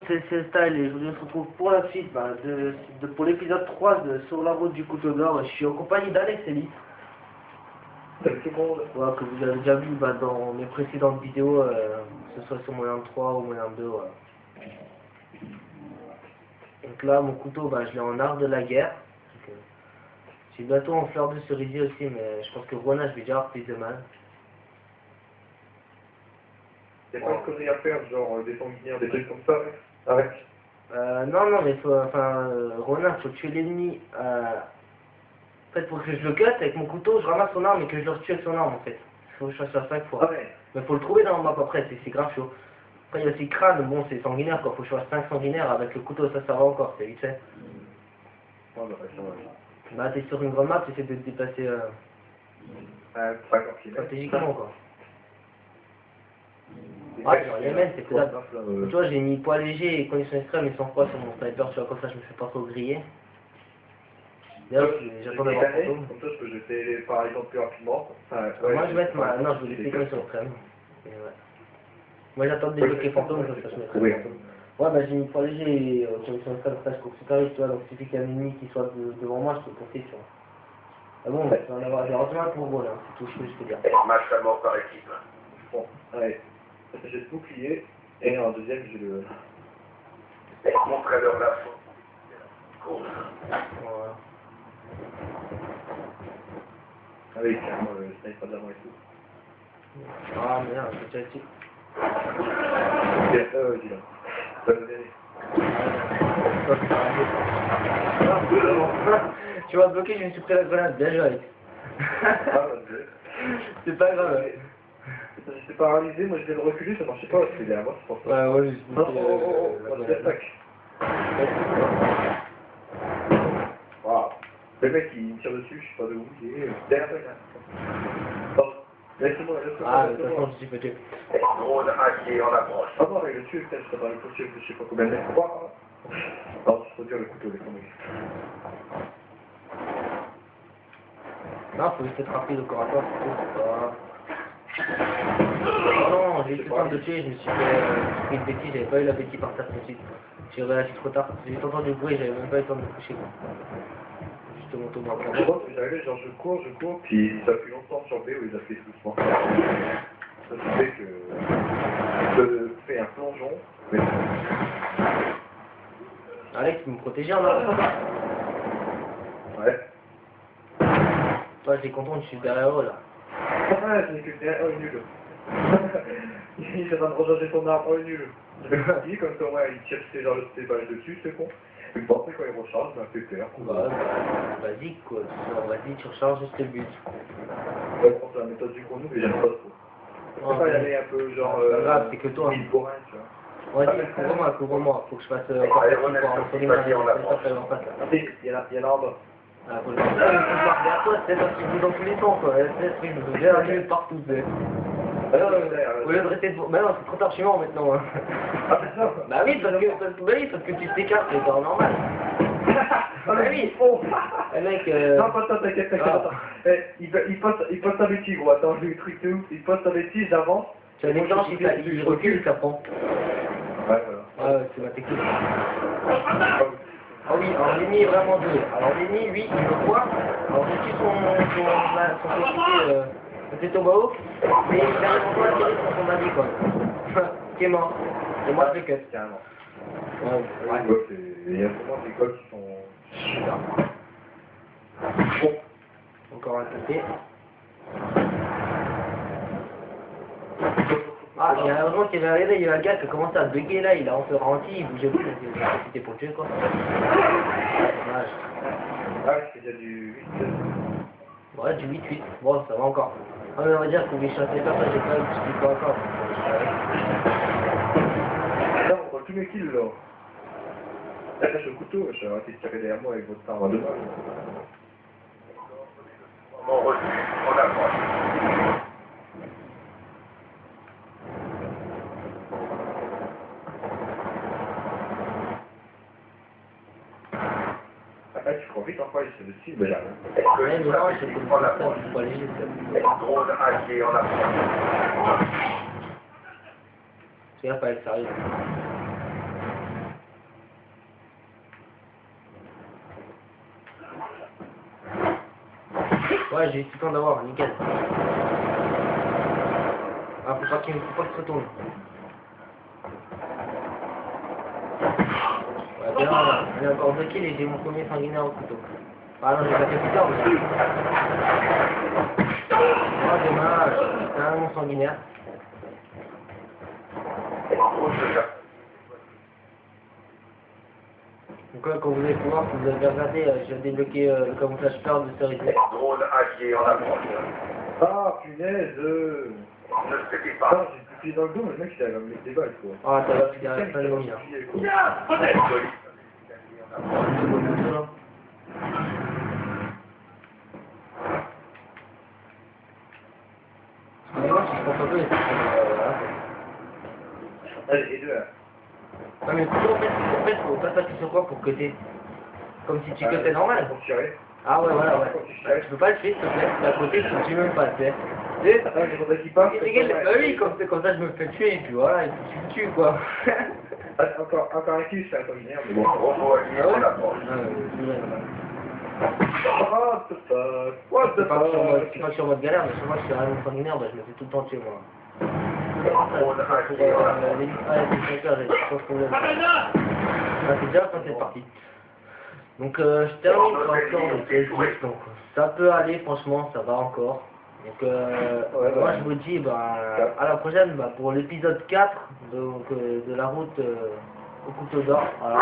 C'est Style et je vous retrouve pour la suite pour l'épisode 3 de Sur la route du couteau d'or. Je suis en compagnie d'Alex Elite. Salut tout le monde. Voilà, que vous avez déjà vu dans mes précédentes vidéos, que ce soit sur Moyen 3 ou Moyen 2. Voilà. Donc là, mon couteau, je l'ai en art de la guerre. J'ai bientôt en fleur de cerisier aussi, mais je pense que Rona, je vais déjà avoir plus de mal. Y'a pas une connerie à faire, genre des sanguinaires, des trucs comme ça, avec. Non, mais Rona, faut tuer l'ennemi. En fait, pour que je le cut avec mon couteau, je ramasse son arme et que je le retue avec son arme en fait. Il faut que je fasse ça 5 fois. Ah ouais. Mais faut le trouver dans la map après, c'est grave chaud. Après, il y a aussi crâne, bon, c'est sanguinaire quoi. Faut que je fasse 5 sanguinaires avec le couteau, ça va encore, c'est vite fait. Ouais, ça va. Bah, t'es sur une grande map, tu essaies de te dépasser 50 km. stratégiquement quoi. Ouais, genre Yémen, c'est faisable. Tu vois, j'ai mis poids léger et conditions extrêmes et sans froid sur mon sniper, tu vois, comme ça je me fais pas trop griller. D'ailleurs, j'attends d'avoir un fantôme. Comme ça, je peux jeter par exemple plus rapidement. Moi, je vais mettre ma. Non, je vais laisser conditions extrêmes. Et ouais. Moi, j'attends de débloquer fantôme, comme ça je mettrai fantôme. Ouais, j'ai mis poids léger et conditions extrêmes, ça je cours super vite, tu vois, donc il suffit qu'il y ait un ennemi qui soit devant moi, je peux compter, tu vois. Ah bon, je vais en avoir, j'ai un pour gros là, c'est tout ce que je peux dire. Match à mort par équipe. Bon, allez. J'ai le bouclier, et en deuxième, j'ai le... Montrez-leur la faute. Voilà. Avec le sniper d'avant et tout. Ah merde, j'ai déjà été. Dis là. Tu vas te bloquer, je me suis pris la grenade, bien joué Alex. C'est pas grave. J'étais paralysé, moi je viens de reculer, ça marchait pas, c'était derrière moi, c'est pour ça. Ouais, juste. On attaque. Waouh. Le mec il me tire dessus, je sais pas de où, il est derrière toi. Laisse-moi. Ah, de toute façon, je suis fait tuer. Drone hacké en approche. Ah non, avec le tuer, peut-être, je serais pas le couteau, je sais pas combien de mètres. Non, c'est trop dur le couteau, les conneries. Non, faut juste être rapide au corps à corps, c'est pas... Oh non, j'ai eu le temps de tuer, je me suis pris une bêtise, j'avais pas eu l'appétit par terre tout de suite. J'ai réagi trop tard, j'ai entendu le bruit, j'avais même pas eu le temps de me coucher. Justement, tout dans Je pense que j'arrivais, genre je cours, puis ça fait longtemps sur B où il a fait doucement. Ça fait que je fais un plongeon, mais... Alex, tu me protégeais en arrière. Ouais. Toi, t'es content, je suis derrière eux là. Ah, j'ai que derrière, oh, nul. Il est en train de recharger son arme, oh, nul. Il dit comme ça, ouais, il tire ses balles dessus, c'est con. Et bon, après, quand il recharge, il m'a fait peur. Vas-y quoi, vas-y, tu recharges, c'est le but. Ouais, c'est la méthode du grenouille, mais j'aime pas trop. Je peux pas y aller un peu genre... C'est grave, c'est que toi. Mille bourrin, tu vois. Vas-y, couvre-moi, faut que je fasse encore plus pour en Attendez, il y en a en bas. Ah, faut le faire. Faut le faire toi, c'est parce qu'il bouge dans tous les sens quoi. C'est ce truc, j'ai un jeu partout, c'est. Au lieu de rester devant. Bah non, c'est trop tard chez moi maintenant. Hein. Ah, c'est ça? Bah oui, parce que tu t'écartes, c'est pas normal. Ah oui, oh. Le mec. Non, pas ça, t'inquiète, attends. Il passe sa bêtise, gros. Attends, j'ai eu le truc de ouf. Il passe sa bêtise, j'avance. Tu as l'exemple, il recule, ça prend. Ouais, voilà. Ouais, c'est ma technique. Ah oui, alors l'ennemi est vraiment dur. Alors l'ennemi, lui, il me voit. Alors je tue son tomahawk, mais il n'arrive pas à tirer sur son ami quoi. Qui est mort. Et moi je le cut. Carrément. Ouais. Il y a souvent des codes qui sont super. Bon. Encore un côté. Ah, il y a heureusement qu'il y avait il y a un gars qui a commencé à bugger là, il a un peu ralenti, il bougeait plus, c'était pour le tuer quoi. Dommage. Ah, c'est déjà du 8. Ouais, du 8-8, bon ça va encore. Ah, mais on va dire qu'on vais chasser pas, j'ai pas eu ce qu'il faut encore. Là, on voit tous mes kills là. Là, lâche le couteau, je vais arrêter de tirer derrière moi avec votre arme à deux balles. Mon reçu en approche. Ah, tu crois vite encore, il se dessus, ben là. Ouais, mais non, je peux pas la faire, je peux pas léger, Drone hacké en approche. c'est pas être sérieux. Ouais, j'ai eu tout le temps d'avoir, nickel. Ah, faut pas qu'il se retourne. Ouais, bien, j'ai encore 2 kills et j'ai mon premier sanguinaire au couteau. Ah non, j'ai pas fait plus tard, mais... Oh, dommage, putain, mon sanguinaire. Donc ouais, quand vous allez pouvoir, si vous avez regardé, j'ai débloqué le camouflage peur de série B. Drone allié en approche. Ah, punaise. Ne sais Ah, pas. j'ai appuyé dans le dos, mais le mec il a mis des balles quoi. Ah, t'as l'air qu'il y a plein de lumière. Excusez-moi si je pense un peu, mais Allez, les deux là. non mais le couteau, en fait, faut pas passer sur quoi pour cutter. Comme si tu cutais normal. Pour tirer. Ah ouais, voilà, ouais. Tu peux pas le tuer, s'il te plaît. D'un côté, tu le tues même pas, tu sais. Tu sais, t'as des contacts qui passent. Bah oui, comme ça je me fais tuer, et puis voilà, et puis tu le tues, quoi. Encore un kill, c'est extraordinaire. Mais bon. Robot allié en approche. What the fuck? What the C'est pas fuck? sur mode galère, mais sur moi je suis vraiment sanguinaire, bah je me fais tout le temps tuer, moi. Drone Pour allié en approche. les mitraillettes, les snipers, j'ai pas de problème. Ah, c'est déjà quand c'est parti. Donc je termine pour l'instant le PS10, donc ça peut aller, franchement, ça va encore. Donc moi je vous dis bah, à la prochaine bah, pour l'épisode 4 donc, de la route au couteau d'or. Voilà.